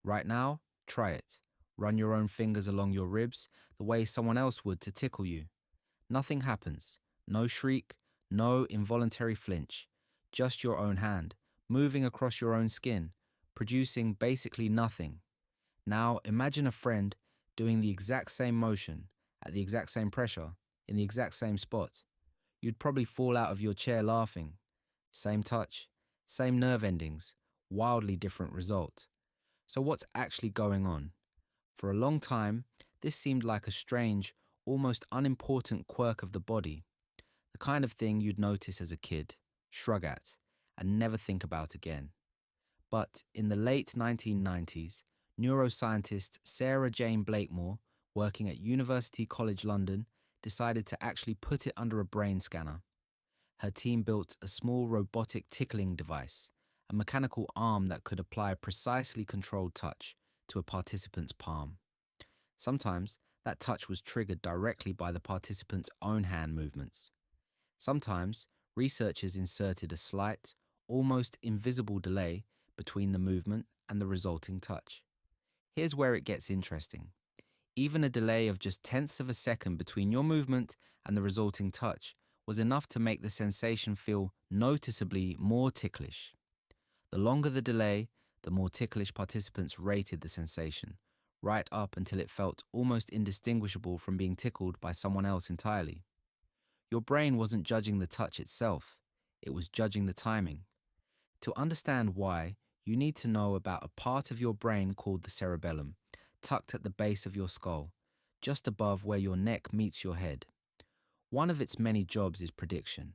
Right now, try it. Run your own fingers along your ribs the way someone else would to tickle you. Nothing happens. No shriek, no involuntary flinch. Just your own hand, moving across your own skin, producing basically nothing. Now imagine a friend doing the exact same motion, at the exact same pressure, in the exact same spot. You'd probably fall out of your chair laughing. Same touch, same nerve endings, wildly different result. So what's actually going on? For a long time, this seemed like a strange, almost unimportant quirk of the body, the kind of thing you'd notice as a kid, shrug at, and never think about again. But in the late 1990s, neuroscientist Sarah-Jayne Blakemore, working at University College London, decided to actually put it under a brain scanner. Her team built a small robotic tickling device, a mechanical arm that could apply precisely controlled touch to a participant's palm. Sometimes that touch was triggered directly by the participant's own hand movements. Sometimes researchers inserted a slight, almost invisible delay between the movement and the resulting touch. Here's where it gets interesting. Even a delay of just tenths of a second between your movement and the resulting touch was enough to make the sensation feel noticeably more ticklish. The longer the delay, the more ticklish participants rated the sensation, right up until it felt almost indistinguishable from being tickled by someone else entirely. Your brain wasn't judging the touch itself, it was judging the timing. To understand why, you need to know about a part of your brain called the cerebellum, tucked at the base of your skull, just above where your neck meets your head. One of its many jobs is prediction.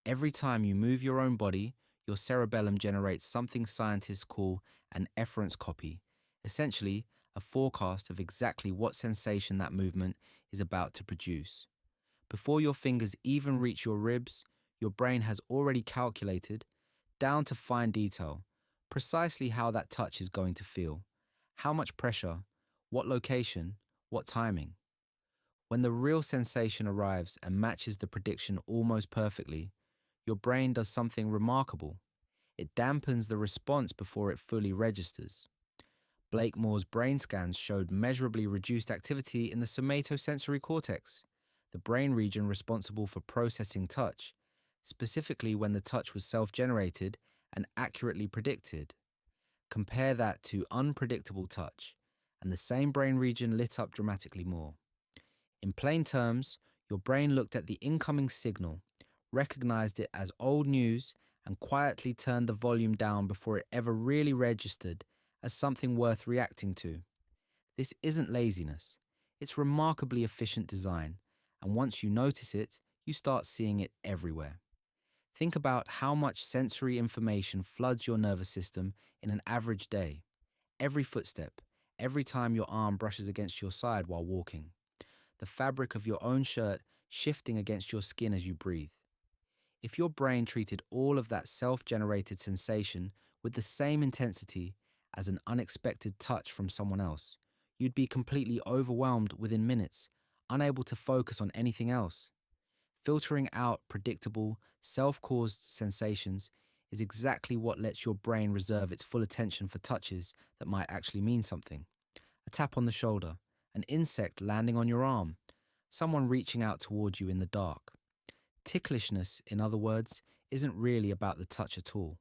Every time you move your own body, your cerebellum generates something scientists call an efference copy, essentially a forecast of exactly what sensation that movement is about to produce. Before your fingers even reach your ribs, your brain has already calculated, down to fine detail, precisely how that touch is going to feel, how much pressure, what location, what timing. When the real sensation arrives and matches the prediction almost perfectly, your brain does something remarkable. It dampens the response before it fully registers. Blakemore's brain scans showed measurably reduced activity in the somatosensory cortex, the brain region responsible for processing touch, specifically when the touch was self-generated and accurately predicted. Compare that to unpredictable touch, and the same brain region lit up dramatically more. In plain terms, your brain looked at the incoming signal, recognized it as old news, and quietly turned the volume down before it ever really registered as something worth reacting to. This isn't laziness. It's remarkably efficient design, and once you notice it, you start seeing it everywhere. Think about how much sensory information floods your nervous system in an average day. Every footstep, every time your arm brushes against your side while walking. The fabric of your own shirt shifting against your skin as you breathe. If your brain treated all of that self-generated sensation with the same intensity as an unexpected touch from someone else, you'd be completely overwhelmed within minutes, unable to focus on anything else. Filtering out predictable, self-caused sensations is exactly what lets your brain reserve its full attention for touches that might actually mean something. A tap on the shoulder, an insect landing on your arm, someone reaching out towards you in the dark. Ticklishness, in other words, isn't really about the touch at all.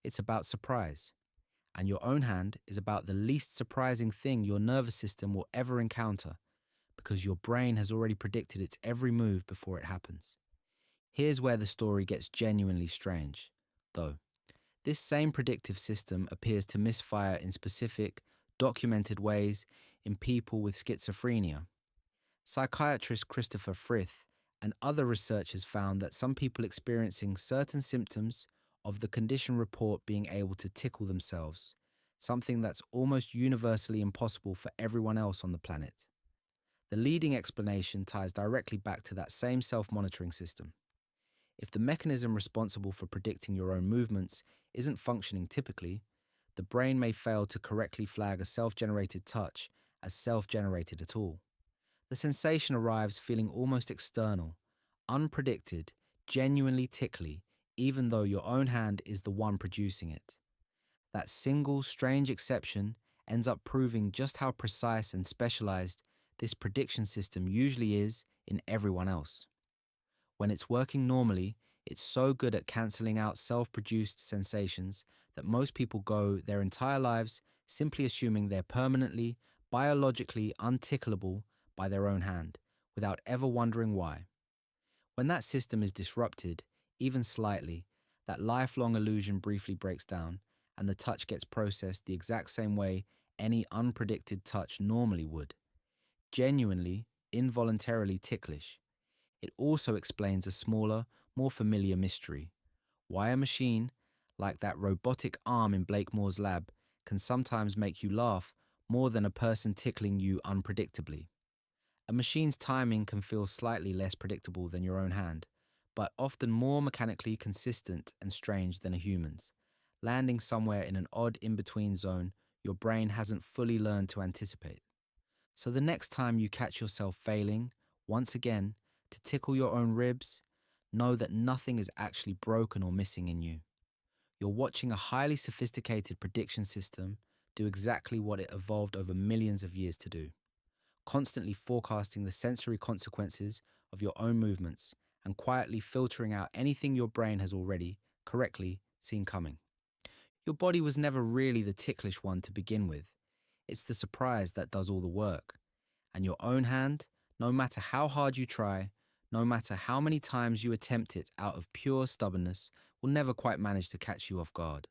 It's about surprise. And your own hand is about the least surprising thing your nervous system will ever encounter, because your brain has already predicted its every move before it happens. Here's where the story gets genuinely strange, though. This same predictive system appears to misfire in specific, documented ways in people with schizophrenia. Psychiatrist Christopher Frith and other researchers found that some people experiencing certain symptoms of the condition report being able to tickle themselves, something that's almost universally impossible for everyone else on the planet. The leading explanation ties directly back to that same self-monitoring system. If the mechanism responsible for predicting your own movements isn't functioning typically, the brain may fail to correctly flag a self-generated touch as self-generated at all. The sensation arrives feeling almost external, unpredicted, genuinely tickly, even though your own hand is the one producing it. That single strange exception ends up proving just how precise and specialized this prediction system usually is in everyone else. When it's working normally, it's so good at cancelling out self-produced sensations that most people go their entire lives simply assuming they're permanently, biologically untickleable by their own hand, without ever wondering why. When that system is disrupted, even slightly, that lifelong illusion briefly breaks down, and the touch gets processed the exact same way any unpredicted touch normally would. Genuinely, involuntarily ticklish. It also explains a smaller, more familiar mystery: why a machine, like that robotic arm in Blakemore's lab, can sometimes make you laugh more than a person tickling you unpredictably. A machine's timing can feel slightly less predictable than your own hand, but often more mechanically consistent and strange than a human's, landing somewhere in an odd in-between zone your brain hasn't fully learned to anticipate. So the next time you catch yourself failing, once again, to tickle your own ribs, know that nothing is actually broken or missing in you. You're watching a highly sophisticated prediction system do exactly what it evolved over millions of years to do, constantly forecasting the sensory consequences of your own movements and quietly filtering out anything your brain has already, correctly, seen coming. Your body was never really the ticklish one to begin with. It's the surprise that does all the work. And your own hand, no matter how hard you try, no matter how many times you attempt it out of pure stubbornness, will never quite manage to catch you off guard.